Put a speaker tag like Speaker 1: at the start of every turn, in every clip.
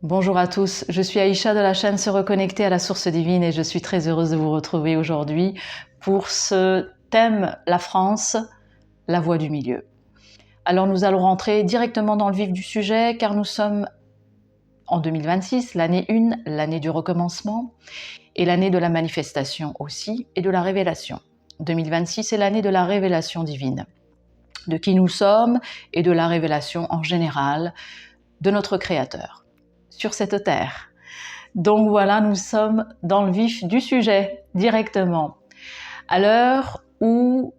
Speaker 1: Bonjour à tous, je suis Aïcha de la chaîne Se Reconnecter à la Source Divine et je suis très heureuse de vous retrouver aujourd'hui pour ce thème La France, la voie du milieu. Alors nous allons rentrer directement dans le vif du sujet car nous sommes en 2026, l'année 1, l'année du recommencement et l'année de la manifestation aussi et de la révélation. 2026 est l'année de la révélation divine, de qui nous sommes et de la révélation en général de notre Créateur sur cette terre. Donc voilà, nous sommes dans le vif du sujet directement. À l'heure où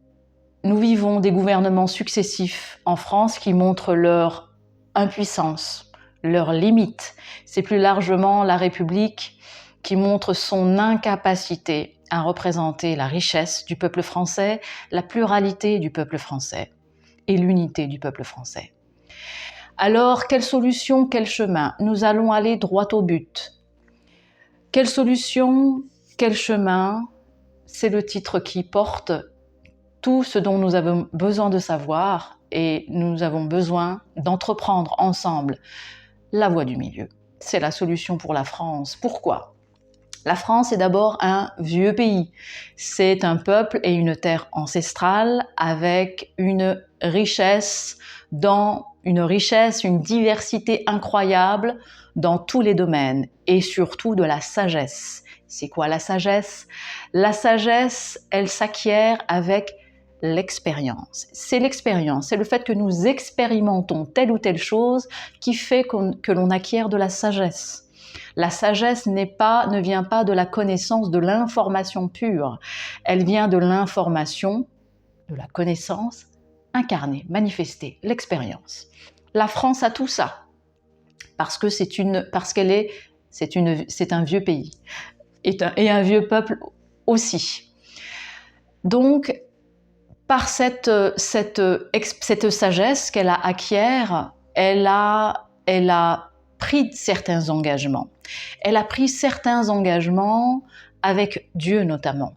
Speaker 1: nous vivons des gouvernements successifs en France qui montrent leur impuissance, leurs limites, c'est plus largement la République qui montre son incapacité à représenter la richesse du peuple français, la pluralité du peuple français et l'unité du peuple français. Alors, quelle solution, quel chemin? Nous allons aller droit au but. Quelle solution, quel chemin? C'est le titre qui porte tout ce dont nous avons besoin de savoir et nous avons besoin d'entreprendre ensemble la voie du milieu. C'est la solution pour la France. Pourquoi? La France est d'abord un vieux pays. C'est un peuple et une terre ancestrale avec une richesse, une diversité incroyable dans tous les domaines et surtout de la sagesse. C'est quoi la sagesse? La sagesse, elle s'acquiert avec l'expérience. C'est l'expérience, c'est le fait que nous expérimentons telle ou telle chose qui fait que l'on acquiert de la sagesse. La sagesse ne vient pas de la connaissance, de l'information pure. Elle vient de l'information, de la connaissance incarnée, manifestée, l'expérience. La France a tout ça parce que c'est un vieux pays et un vieux peuple aussi. Donc, par cette sagesse qu'elle a acquiert, elle a pris certains engagements. Elle a pris certains engagements avec Dieu notamment,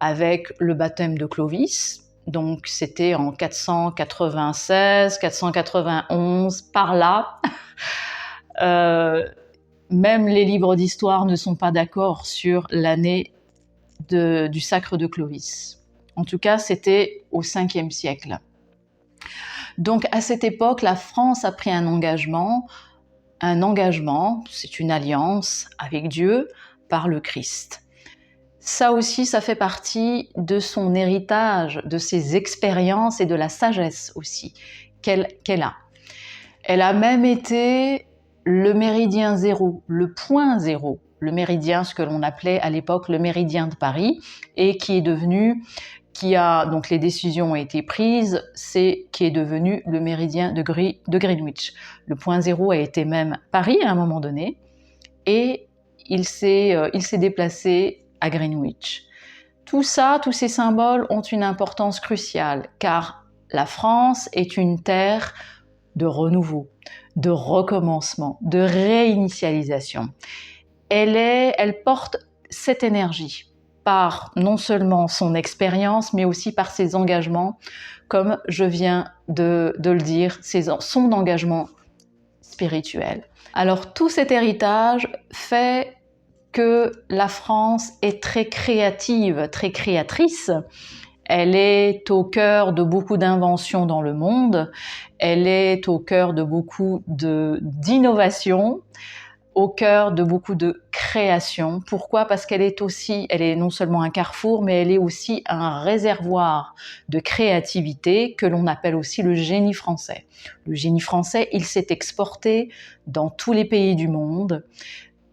Speaker 1: avec le baptême de Clovis. Donc c'était en 496, 491, par là. Même les livres d'histoire ne sont pas d'accord sur l'année du sacre de Clovis. En tout cas, c'était au 5e siècle. Donc à cette époque, la France a pris un engagement, c'est une alliance avec Dieu par le Christ. Ça aussi, ça fait partie de son héritage, de ses expériences et de la sagesse aussi qu'elle a. Elle a même été le méridien zéro, le point zéro, le méridien, ce que l'on appelait à l'époque le méridien de Paris, et donc les décisions ont été prises, qui est devenu le méridien de Greenwich. Le point zéro a été même Paris à un moment donné, et il s'est déplacé à Greenwich. Tout ça, tous ces symboles ont une importance cruciale, car la France est une terre de renouveau, de recommencement, de réinitialisation. Elle porte cette énergie par non seulement son expérience, mais aussi par ses engagements, comme je viens de le dire, son engagement spirituel. Alors tout cet héritage fait que la France est très créative, très créatrice. Elle est au cœur de beaucoup d'inventions dans le monde. Elle est au cœur de beaucoup d'innovations, au cœur de beaucoup de créations. Pourquoi? Parce elle est non seulement un carrefour, mais elle est aussi un réservoir de créativité que l'on appelle aussi le génie français. Le génie français, il s'est exporté dans tous les pays du monde.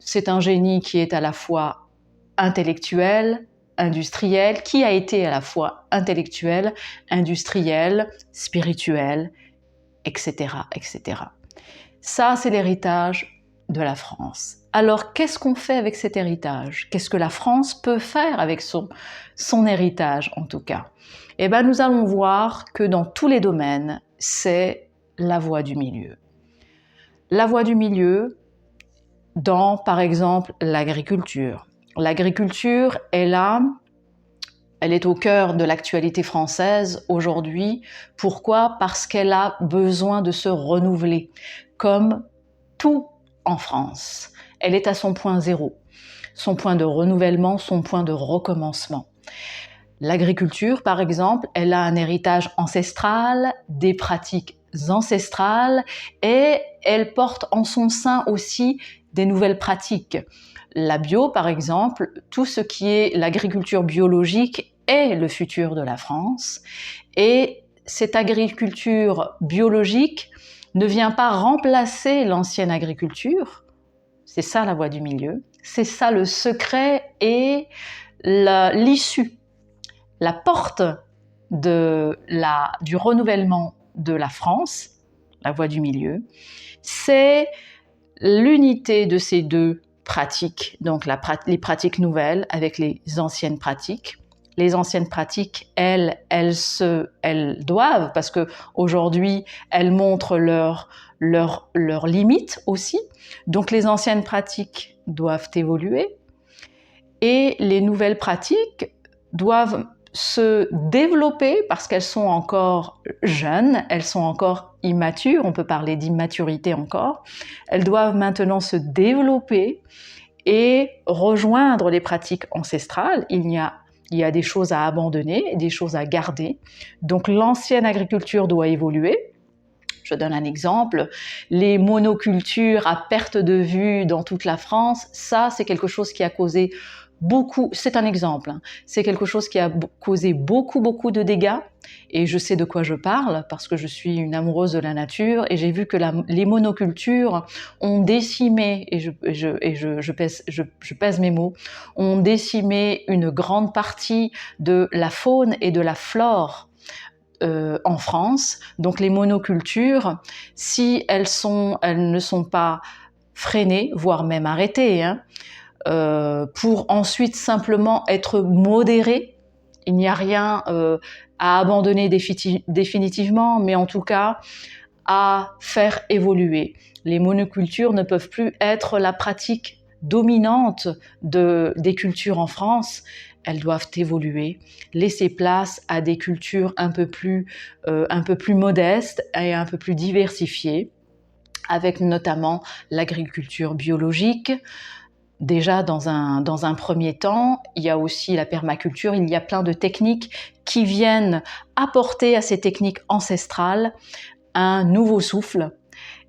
Speaker 1: C'est un génie qui est à la fois intellectuel, industriel, qui a été à la fois intellectuel, industriel, spirituel, etc., etc. Ça, c'est l'héritage de la France. Alors, qu'est-ce qu'on fait avec cet héritage? Qu'est-ce que la France peut faire avec son héritage, en tout cas? Eh bien, nous allons voir que dans tous les domaines, c'est la voie du milieu. La voie du milieu, dans, par exemple, l'agriculture. L'agriculture elle est au cœur de l'actualité française aujourd'hui. Pourquoi? Parce qu'elle a besoin de se renouveler, comme tout en France. Elle est à son point zéro, son point de renouvellement, son point de recommencement. L'agriculture, par exemple, elle a un héritage ancestral, des pratiques ancestrales, et elle porte en son sein aussi des nouvelles pratiques. La bio, par exemple, tout ce qui est l'agriculture biologique est le futur de la France, et cette agriculture biologique ne vient pas remplacer l'ancienne agriculture. C'est ça la voie du milieu, c'est ça le secret et l'issue. La porte du renouvellement de la France, la voie du milieu, c'est l'unité de ces deux pratiques, donc les pratiques nouvelles avec les anciennes pratiques. Les anciennes pratiques, elles doivent, parce qu'aujourd'hui, elles montrent leurs limites aussi. Donc les anciennes pratiques doivent évoluer et les nouvelles pratiques doivent se développer parce qu'elles sont encore jeunes, elles sont encore immatures, on peut parler d'immaturité encore. Elles doivent maintenant se développer et rejoindre les pratiques ancestrales. Il y a des choses à abandonner, des choses à garder. Donc l'ancienne agriculture doit évoluer. Je donne un exemple, les monocultures à perte de vue dans toute la France, ça c'est quelque chose qui a causé c'est un exemple, c'est quelque chose qui a causé beaucoup de dégâts, et je sais de quoi je parle parce que je suis une amoureuse de la nature et j'ai vu que les monocultures ont décimé, et je pèse mes mots, ont décimé une grande partie de la faune et de la flore en France. Donc les monocultures, si elles ne sont pas freinées, voire même arrêtées, pour ensuite simplement être modérées, il n'y a rien à abandonner définitivement, mais en tout cas à faire évoluer. Les monocultures ne peuvent plus être la pratique dominante des cultures en France. Elles doivent évoluer, laisser place à des cultures un peu plus modestes et un peu plus diversifiées, avec notamment l'agriculture biologique. Déjà, dans un premier temps, il y a aussi la permaculture, il y a plein de techniques qui viennent apporter à ces techniques ancestrales un nouveau souffle,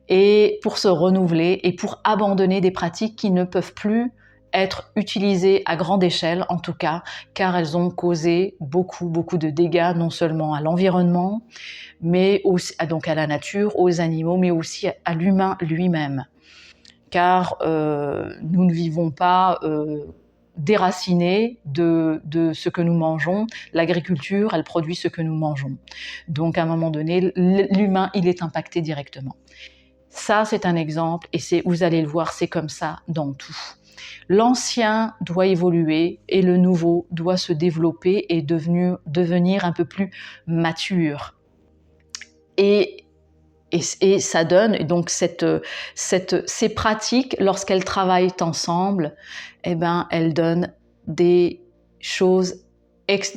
Speaker 1: et pour se renouveler et pour abandonner des pratiques qui ne peuvent plus être utilisées à grande échelle, en tout cas, car elles ont causé beaucoup de dégâts, non seulement à l'environnement, mais aussi donc à la nature, aux animaux, mais aussi à l'humain lui-même. Car nous ne vivons pas déracinés de ce que nous mangeons. L'agriculture, elle produit ce que nous mangeons. Donc à un moment donné, l'humain, il est impacté directement. Ça, c'est un exemple, et vous allez le voir, c'est comme ça dans tout. L'ancien doit évoluer et le nouveau doit se développer et devenir un peu plus mature. Et ça donne donc ces pratiques, lorsqu'elles travaillent ensemble, elles donnent des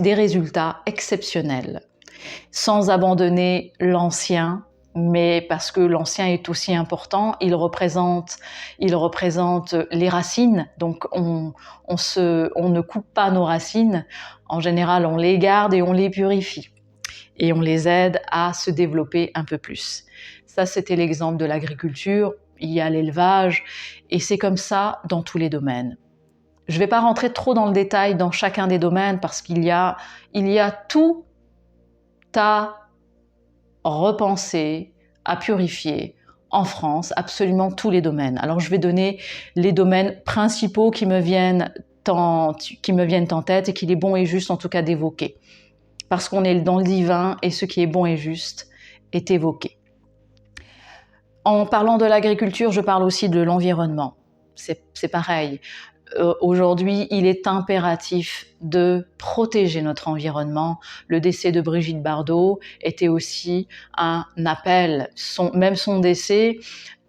Speaker 1: résultats exceptionnels, sans abandonner l'ancien, mais parce que l'ancien est aussi important, il représente les racines, donc on ne coupe pas nos racines, en général on les garde et on les purifie. Et on les aide à se développer un peu plus. Ça, c'était l'exemple de l'agriculture. Il y a l'élevage, et c'est comme ça dans tous les domaines. Je ne vais pas rentrer trop dans le détail dans chacun des domaines parce qu'il y a tout à repenser, à purifier en France, absolument tous les domaines. Alors je vais donner les domaines principaux qui me viennent en tête et qu'il est bon et juste en tout cas d'évoquer. Parce qu'on est dans le divin et ce qui est bon et juste est évoqué. En parlant de l'agriculture, je parle aussi de l'environnement. C'est pareil. Aujourd'hui, il est impératif de protéger notre environnement. Le décès de Brigitte Bardot était aussi un appel. Même son décès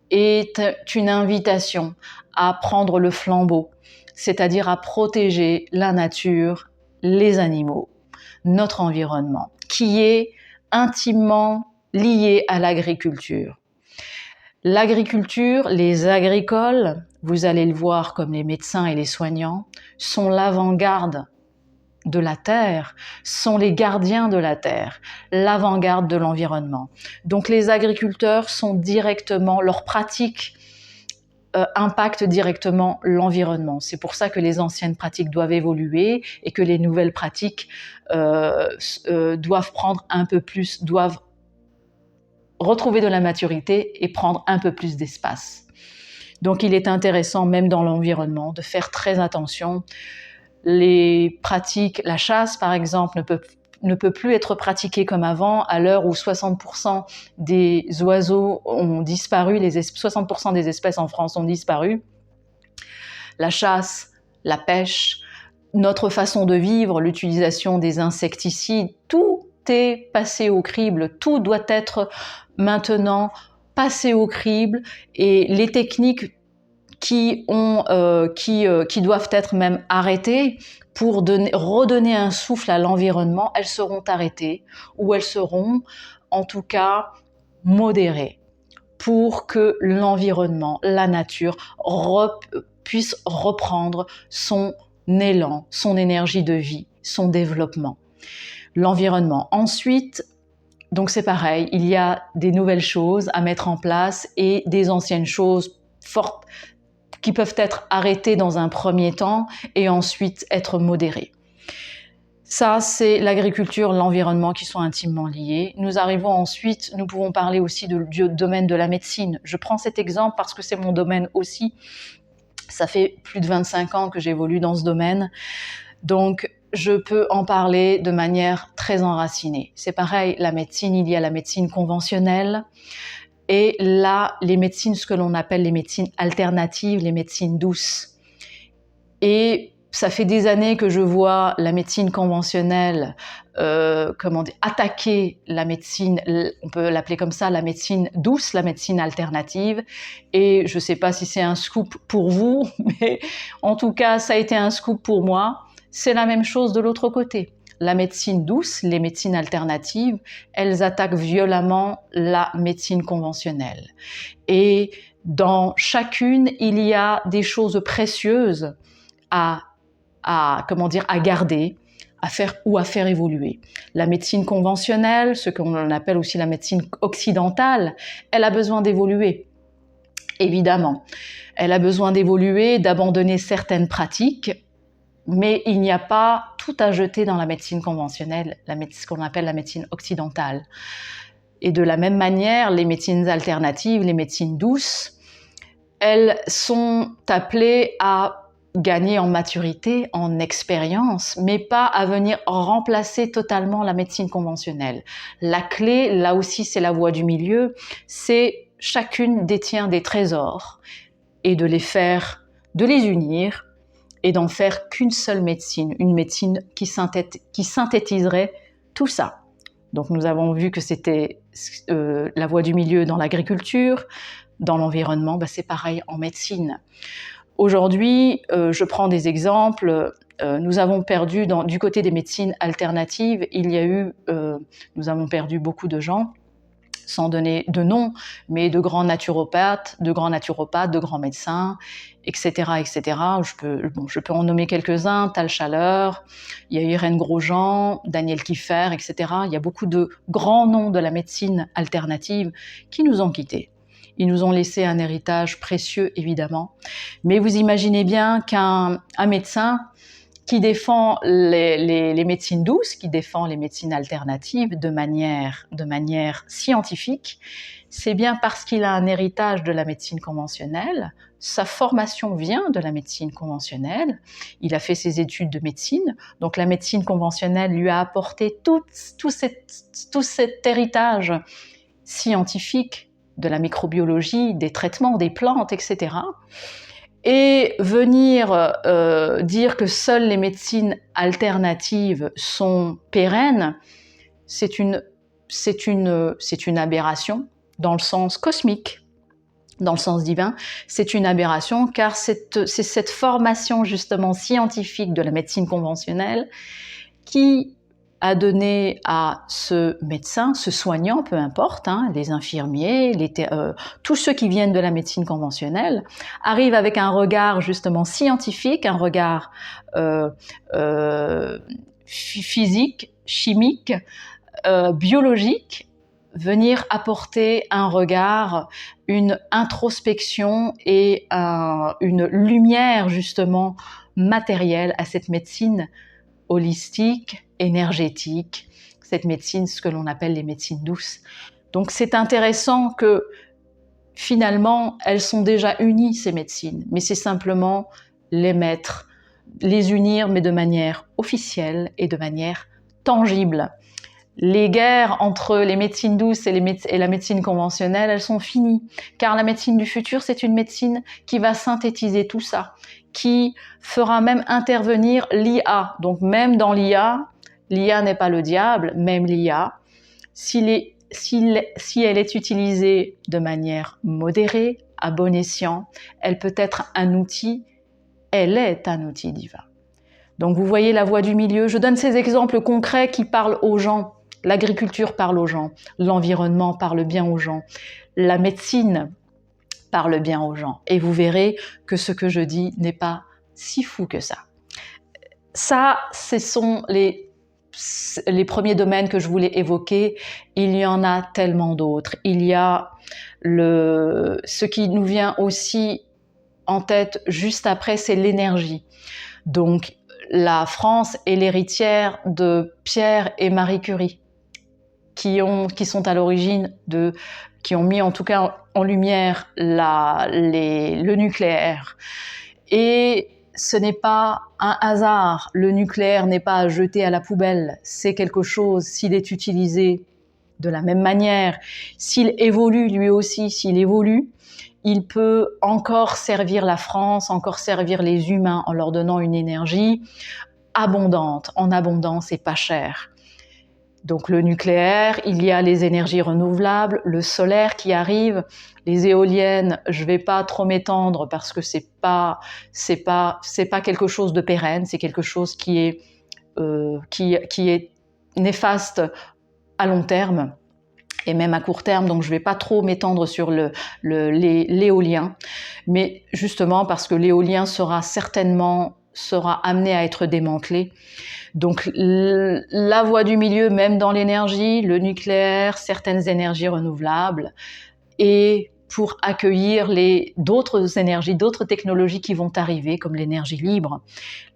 Speaker 1: est une invitation à prendre le flambeau, c'est-à-dire à protéger la nature, les animaux, notre environnement, qui est intimement lié à l'agriculture. L'agriculture, les agricoles, vous allez le voir comme les médecins et les soignants, sont l'avant-garde de la Terre, sont les gardiens de la Terre, l'avant-garde de l'environnement. Donc les agriculteurs sont directement, leurs pratiques impactent directement l'environnement. C'est pour ça que les anciennes pratiques doivent évoluer et que les nouvelles pratiques doivent prendre un peu plus, doivent retrouver de la maturité et prendre un peu plus d'espace. Donc il est intéressant, même dans l'environnement, de faire très attention. Les pratiques, la chasse par exemple, ne peut plus être pratiquée comme avant, à l'heure où 60% des oiseaux ont disparu, 60% des espèces en France ont disparu. La chasse, la pêche, notre façon de vivre, l'utilisation des insecticides, tout est passé au crible, tout doit être maintenant passé au crible, et les techniques qui doivent être même arrêtées pour redonner un souffle à l'environnement, elles seront arrêtées ou elles seront en tout cas modérées pour que l'environnement, la nature puisse reprendre son élan, son énergie de vie, son développement. L'environnement. Ensuite, donc c'est pareil, il y a des nouvelles choses à mettre en place et des anciennes choses fortes qui peuvent être arrêtées dans un premier temps et ensuite être modérées. Ça, c'est l'agriculture, l'environnement qui sont intimement liés. Nous arrivons ensuite, nous pouvons parler aussi du domaine de la médecine. Je prends cet exemple parce que c'est mon domaine aussi. Ça fait plus de 25 ans que j'évolue dans ce domaine. Donc, je peux en parler de manière très enracinée. C'est pareil, la médecine, il y a la médecine conventionnelle et là, les médecines, ce que l'on appelle les médecines alternatives, les médecines douces. Et ça fait des années que je vois la médecine conventionnelle attaquer la médecine, on peut l'appeler comme ça, la médecine douce, la médecine alternative. Et je ne sais pas si c'est un scoop pour vous, mais en tout cas, ça a été un scoop pour moi. C'est la même chose de l'autre côté. La médecine douce, les médecines alternatives, elles attaquent violemment la médecine conventionnelle. Et dans chacune, il y a des choses précieuses à garder, à faire évoluer. La médecine conventionnelle, ce qu'on appelle aussi la médecine occidentale, elle a besoin d'évoluer. Évidemment, elle a besoin d'évoluer, d'abandonner certaines pratiques, mais il n'y a pas tout à jeter dans la médecine conventionnelle, ce qu'on appelle la médecine occidentale. Et de la même manière, les médecines alternatives, les médecines douces, elles sont appelées à gagner en maturité, en expérience, mais pas à venir remplacer totalement la médecine conventionnelle. La clé, là aussi, c'est la voie du milieu, c'est chacune détient des trésors et de les unir et d'en faire qu'une seule médecine, une médecine qui synthétiserait tout ça. Donc nous avons vu que c'était la voie du milieu dans l'agriculture, dans l'environnement, c'est pareil en médecine. Aujourd'hui, je prends des exemples. Nous avons perdu, du côté des médecines alternatives, nous avons perdu beaucoup de gens, sans donner de nom, mais de grands naturopathes, de grands médecins, etc., etc. Je peux en nommer quelques-uns, Tal Chaleur, il y a Irène Grosjean, Daniel Kieffer, etc. Il y a beaucoup de grands noms de la médecine alternative qui nous ont quittés. Ils nous ont laissé un héritage précieux, évidemment. Mais vous imaginez bien qu'un médecin qui défend les médecines douces, qui défend les médecines alternatives de manière scientifique, c'est bien parce qu'il a un héritage de la médecine conventionnelle, sa formation vient de la médecine conventionnelle, il a fait ses études de médecine, donc la médecine conventionnelle lui a apporté tout cet héritage scientifique de la microbiologie, des traitements, des plantes, etc. Et venir dire que seules les médecines alternatives sont pérennes, c'est une aberration dans le sens cosmique, dans le sens divin. C'est une aberration car c'est cette formation justement scientifique de la médecine conventionnelle qui a donné à ce médecin, ce soignant, peu importe, hein, les infirmiers, tous ceux qui viennent de la médecine conventionnelle, arrivent avec un regard justement scientifique, un regard physique, chimique, biologique, venir apporter un regard, une introspection et une lumière justement matérielle à cette médecine holistique, énergétique, cette médecine, ce que l'on appelle les médecines douces. Donc c'est intéressant que finalement, elles sont déjà unies, ces médecines, mais c'est simplement les mettre, les unir, mais de manière officielle et de manière tangible. Les guerres entre les médecines douces et la médecine conventionnelle, elles sont finies, car la médecine du futur, c'est une médecine qui va synthétiser tout ça, qui fera même intervenir l'IA. Donc même dans l'IA, l'IA n'est pas le diable, même l'IA, si elle est utilisée de manière modérée, à bon escient, elle peut être un outil, elle est un outil divin. Donc vous voyez la voie du milieu. Je donne ces exemples concrets qui parlent aux gens. L'agriculture parle aux gens, l'environnement parle bien aux gens, la médecine parle bien aux gens. Et vous verrez que ce que je dis n'est pas si fou que ça. Ça, ce sont les premiers domaines que je voulais évoquer. Il y en a tellement d'autres. Il y a ce qui nous vient aussi en tête juste après, c'est l'énergie. Donc, la France est l'héritière de Pierre et Marie Curie, qui sont à l'origine qui ont mis en tout cas en lumière le nucléaire. Et ce n'est pas un hasard, le nucléaire n'est pas à jeter à la poubelle, c'est quelque chose, s'il est utilisé de la même manière, s'il évolue lui aussi, il peut encore servir la France, encore servir les humains en leur donnant une énergie abondante, en abondance et pas chère. Donc le nucléaire, il y a les énergies renouvelables, le solaire qui arrive, les éoliennes, je vais pas trop m'étendre parce que c'est pas quelque chose de pérenne, c'est quelque chose qui est néfaste à long terme et même à court terme, donc je vais pas trop m'étendre sur l'éolien, mais justement parce que l'éolien sera amené à être démantelé. Donc la voie du milieu, même dans l'énergie, le nucléaire, certaines énergies renouvelables, et pour accueillir d'autres énergies, d'autres technologies qui vont arriver, comme l'énergie libre.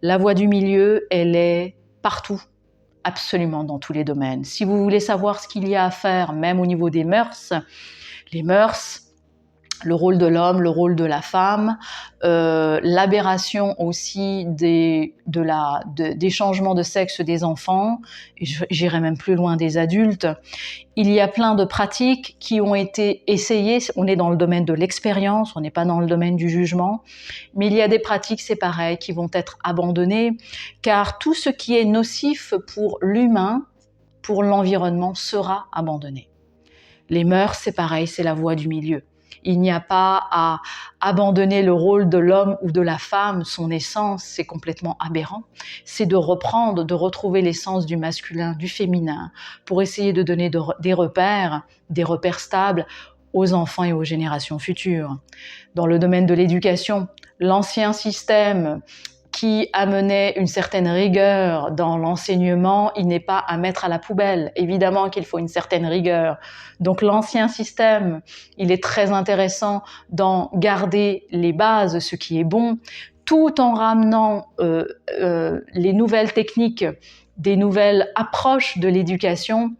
Speaker 1: La voie du milieu, elle est partout, absolument dans tous les domaines. Si vous voulez savoir ce qu'il y a à faire, même au niveau des mœurs, les mœurs, le rôle de l'homme, le rôle de la femme, l'aberration aussi des changements de sexe des enfants, et j'irai même plus loin des adultes. Il y a plein de pratiques qui ont été essayées, on est dans le domaine de l'expérience, on n'est pas dans le domaine du jugement, mais il y a des pratiques, c'est pareil, qui vont être abandonnées, car tout ce qui est nocif pour l'humain, pour l'environnement, sera abandonné. Les mœurs, c'est pareil, c'est la voie du milieu. Il n'y a pas à abandonner le rôle de l'homme ou de la femme, son essence, c'est complètement aberrant. C'est de retrouver l'essence du masculin, du féminin, pour essayer de donner des repères stables aux enfants et aux générations futures. Dans le domaine de l'éducation, l'ancien système qui amenait une certaine rigueur dans l'enseignement, il n'est pas à mettre à la poubelle. Évidemment qu'il faut une certaine rigueur. Donc l'ancien système, il est très intéressant d'en garder les bases, ce qui est bon, tout en ramenant les nouvelles techniques, des nouvelles approches de l'éducation,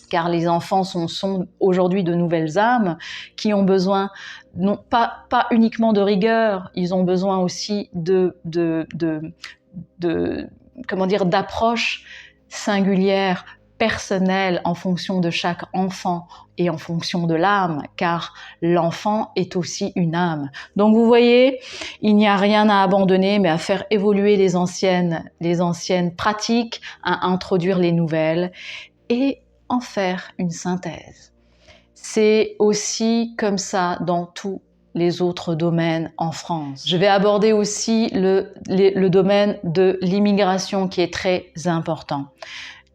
Speaker 1: car les enfants sont aujourd'hui de nouvelles âmes qui ont besoin non pas uniquement de rigueur, ils ont besoin aussi d'approches singulières, personnelles en fonction de chaque enfant et en fonction de l'âme, car l'enfant est aussi une âme. Donc vous voyez, il n'y a rien à abandonner, mais à faire évoluer les anciennes pratiques, à introduire les nouvelles et en faire une synthèse. C'est aussi comme ça dans tous les autres domaines en France. Je vais aborder aussi le domaine de l'immigration qui est très important.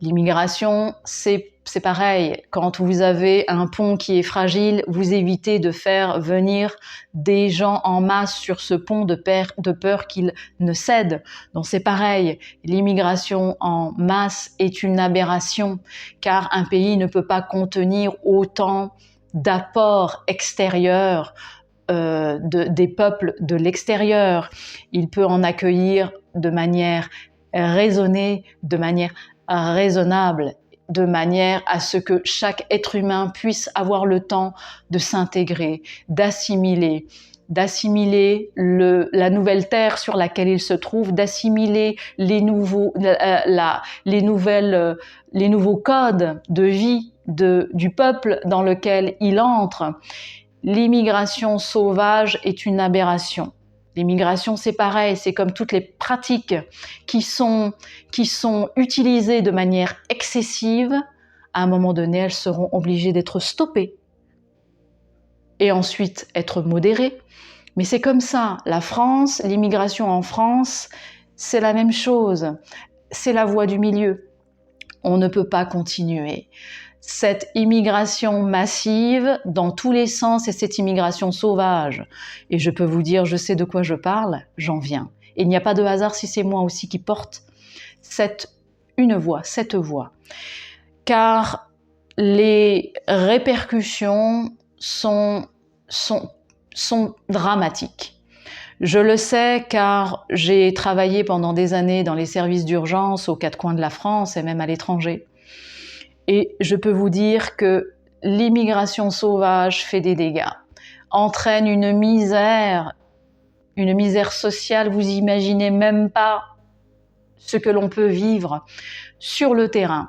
Speaker 1: L'immigration, c'est pareil. Quand vous avez un pont qui est fragile, vous évitez de faire venir des gens en masse sur ce pont de peur qu'il ne cède. Donc c'est pareil. L'immigration en masse est une aberration, car un pays ne peut pas contenir autant d'apports extérieurs des peuples de l'extérieur. Il peut en accueillir de manière raisonnée, de manière raisonnable, de manière à ce que chaque être humain puisse avoir le temps de s'intégrer, d'assimiler la nouvelle terre sur laquelle il se trouve, d'assimiler les nouveaux codes de vie du peuple dans lequel il entre. L'immigration sauvage est une aberration. L'immigration, c'est pareil, c'est comme toutes les pratiques qui sont utilisées de manière excessive. À un moment donné, elles seront obligées d'être stoppées et ensuite être modérées. Mais c'est comme ça. La France, l'immigration en France, c'est la même chose. C'est la voie du milieu. On ne peut pas continuer. Cette immigration massive dans tous les sens et cette immigration sauvage. Et je peux vous dire, je sais de quoi je parle, j'en viens. Et il n'y a pas de hasard si c'est moi aussi qui porte cette voix. Car les répercussions sont dramatiques. Je le sais car j'ai travaillé pendant des années dans les services d'urgence aux quatre coins de la France et même à l'étranger. Et je peux vous dire que l'immigration sauvage fait des dégâts, entraîne une misère sociale. Vous imaginez même pas ce que l'on peut vivre sur le terrain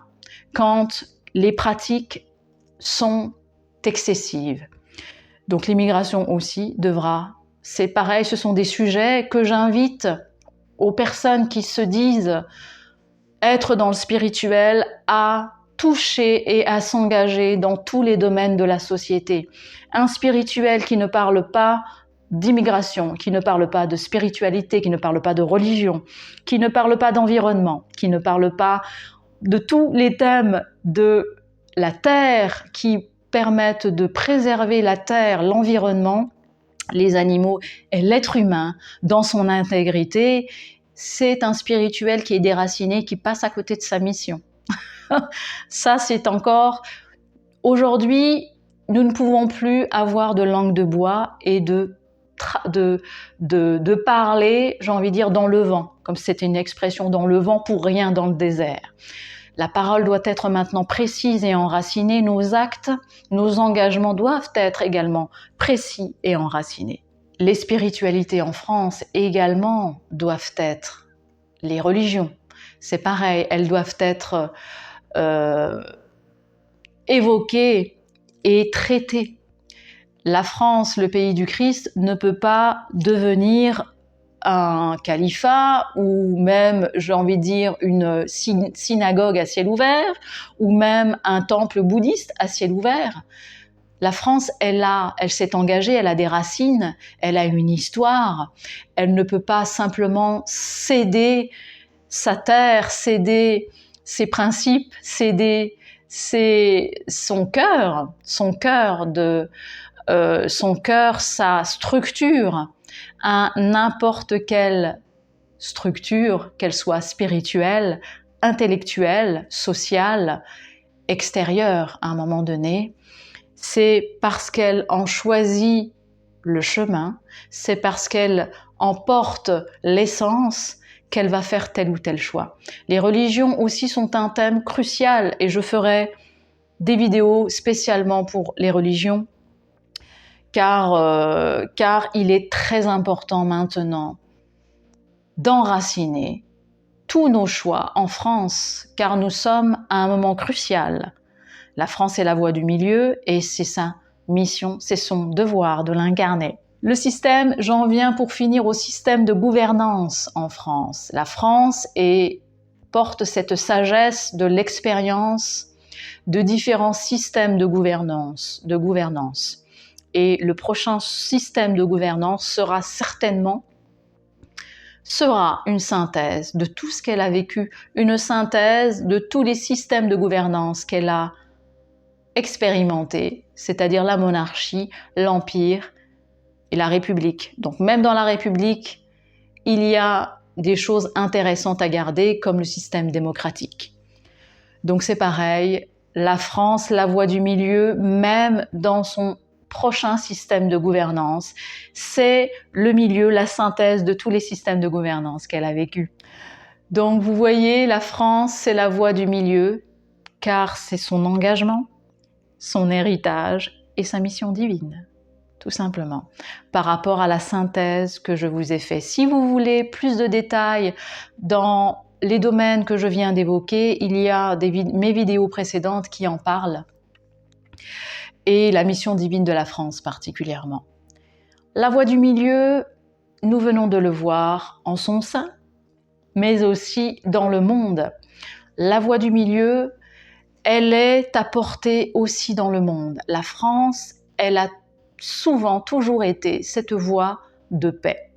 Speaker 1: quand les pratiques sont excessives. Donc l'immigration aussi c'est pareil, ce sont des sujets que j'invite aux personnes qui se disent être dans le spirituel à toucher et à s'engager dans tous les domaines de la société. Un spirituel qui ne parle pas d'immigration, qui ne parle pas de spiritualité, qui ne parle pas de religion, qui ne parle pas d'environnement, qui ne parle pas de tous les thèmes de la terre qui permettent de préserver la terre, l'environnement, les animaux et l'être humain dans son intégrité, c'est un spirituel qui est déraciné, qui passe à côté de sa mission. Ça, c'est encore... Aujourd'hui, nous ne pouvons plus avoir de langue de bois et de parler, j'ai envie de dire, dans le vent, comme c'était une expression dans le vent pour rien dans le désert. La parole doit être maintenant précise et enracinée. Nos actes, nos engagements doivent être également précis et enracinés. Les spiritualités en France également doivent être, les religions, c'est pareil, elles doivent être évoquées et traitées. La France, le pays du Christ, ne peut pas devenir un califat ou même, j'ai envie de dire, une synagogue à ciel ouvert ou même un temple bouddhiste à ciel ouvert. La France, elle s'est engagée, elle a des racines, elle a une histoire. Elle ne peut pas simplement céder sa terre, céder ses principes, céder son cœur, sa structure à n'importe quelle structure, qu'elle soit spirituelle, intellectuelle, sociale, extérieure à un moment donné. C'est parce qu'elle en choisit le chemin, c'est parce qu'elle en porte l'essence qu'elle va faire tel ou tel choix. Les religions aussi sont un thème crucial et je ferai des vidéos spécialement pour les religions car il est très important maintenant d'enraciner tous nos choix en France, car nous sommes à un moment crucial. La France est la voie du milieu et c'est sa mission, c'est son devoir de l'incarner. Le système, j'en viens pour finir au système de gouvernance en France. La France porte cette sagesse de l'expérience de différents systèmes de gouvernance. Et le prochain système de gouvernance sera certainement sera une synthèse de tout ce qu'elle a vécu, une synthèse de tous les systèmes de gouvernance qu'elle a expérimentés, c'est-à-dire la monarchie, l'empire et la République. Donc même dans la République, il y a des choses intéressantes à garder, comme le système démocratique. Donc c'est pareil, la France, la voie du milieu, même dans son prochain système de gouvernance, c'est le milieu, la synthèse de tous les systèmes de gouvernance qu'elle a vécu. Donc vous voyez, la France, c'est la voie du milieu, car c'est son engagement, son héritage et sa mission divine, tout simplement, par rapport à la synthèse que je vous ai faite. Si vous voulez plus de détails dans les domaines que je viens d'évoquer, il y a mes vidéos précédentes qui en parlent, et la mission divine de la France particulièrement. La voie du milieu, nous venons de le voir en son sein, mais aussi dans le monde. La voie du milieu, elle est apportée aussi dans le monde. La France, elle a souvent, toujours été cette voie de paix,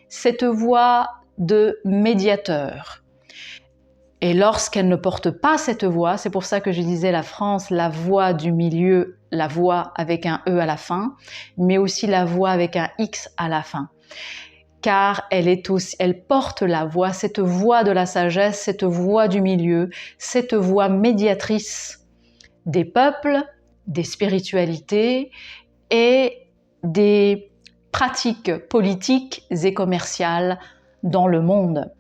Speaker 1: cette voie de médiateur. Et lorsqu'elle ne porte pas cette voie, c'est pour ça que je disais la France, la voie du milieu, la voie avec un E à la fin, mais aussi la voie avec un X à la fin. Car elle porte la voie, cette voie de la sagesse, cette voie du milieu, cette voie médiatrice des peuples, des spiritualités et des pratiques politiques et commerciales dans le monde.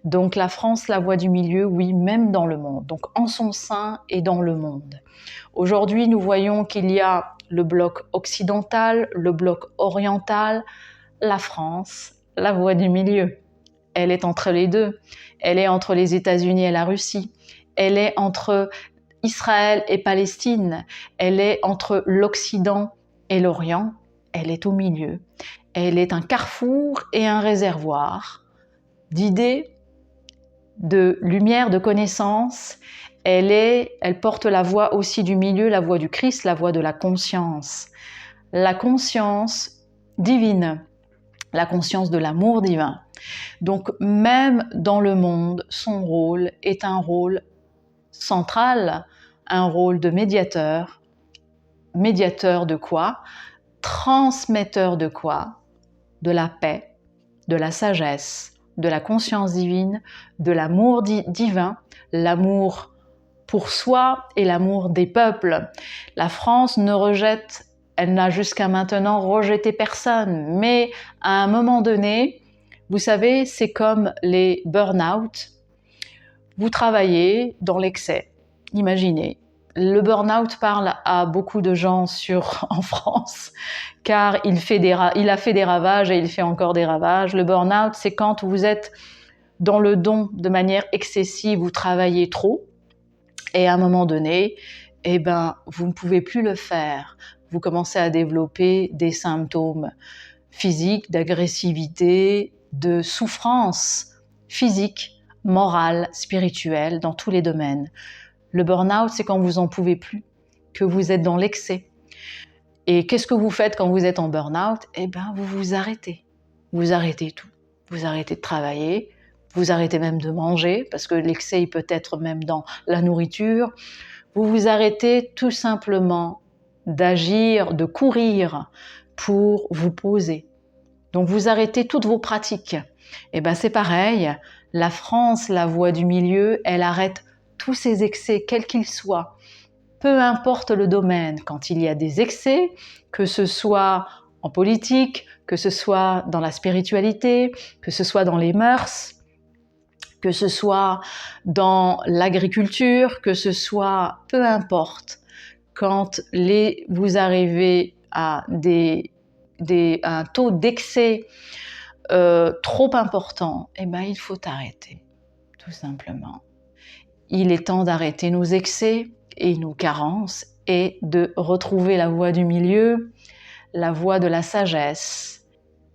Speaker 1: Donc la France, la voie du milieu, oui, même dans le monde, donc en son sein et dans le monde. Aujourd'hui, nous voyons qu'il y a le bloc occidental, le bloc oriental, la France, la voie du milieu. Elle est entre les deux. Elle est entre les États-Unis et la Russie. Elle est entre Israël et Palestine. Elle est entre l'Occident et l'Orient. Elle est au milieu. Elle est un carrefour et un réservoir d'idées, de lumière, de connaissance. Elle porte la voie aussi du milieu, la voie du Christ, la voie de la conscience. La conscience divine, la conscience de l'amour divin. Donc même dans le monde, son rôle est un rôle central, un rôle de médiateur. Médiateur de quoi? Transmetteur de quoi? De la paix, de la sagesse, de la conscience divine, de l'amour divin, l'amour pour soi et l'amour des peuples. La France ne rejette, elle n'a jusqu'à maintenant rejeté personne, mais à un moment donné, vous savez, c'est comme les burn-out. Vous travaillez dans l'excès. Imaginez. Le burn-out parle à beaucoup de gens en France, car il a fait des ravages et il fait encore des ravages. Le burn-out, c'est quand vous êtes dans le don de manière excessive, vous travaillez trop, et à un moment donné, vous ne pouvez plus le faire. Vous commencez à développer des symptômes physiques, d'agressivité, de souffrance physique, morale, spirituelle, dans tous les domaines. Le burn-out, c'est quand vous n'en pouvez plus, que vous êtes dans l'excès. Et qu'est-ce que vous faites quand vous êtes en burn-out? Vous vous arrêtez. Vous arrêtez tout. Vous arrêtez de travailler, vous arrêtez même de manger, parce que l'excès, il peut être même dans la nourriture. Vous vous arrêtez tout simplement d'agir, de courir pour vous poser. Donc vous arrêtez toutes vos pratiques. C'est pareil, la France, la voie du milieu, elle arrête tous ces excès, quels qu'ils soient. Peu importe le domaine, quand il y a des excès, que ce soit en politique, que ce soit dans la spiritualité, que ce soit dans les mœurs, que ce soit dans l'agriculture, que ce soit, peu importe, quand vous arrivez à un taux d'excès trop important, il faut arrêter, tout simplement. Il est temps d'arrêter nos excès et nos carences et de retrouver la voie du milieu, la voie de la sagesse.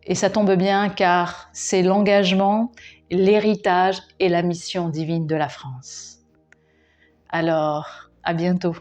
Speaker 1: Et ça tombe bien car c'est l'engagement, l'héritage et la mission divine de la France. Alors, à bientôt.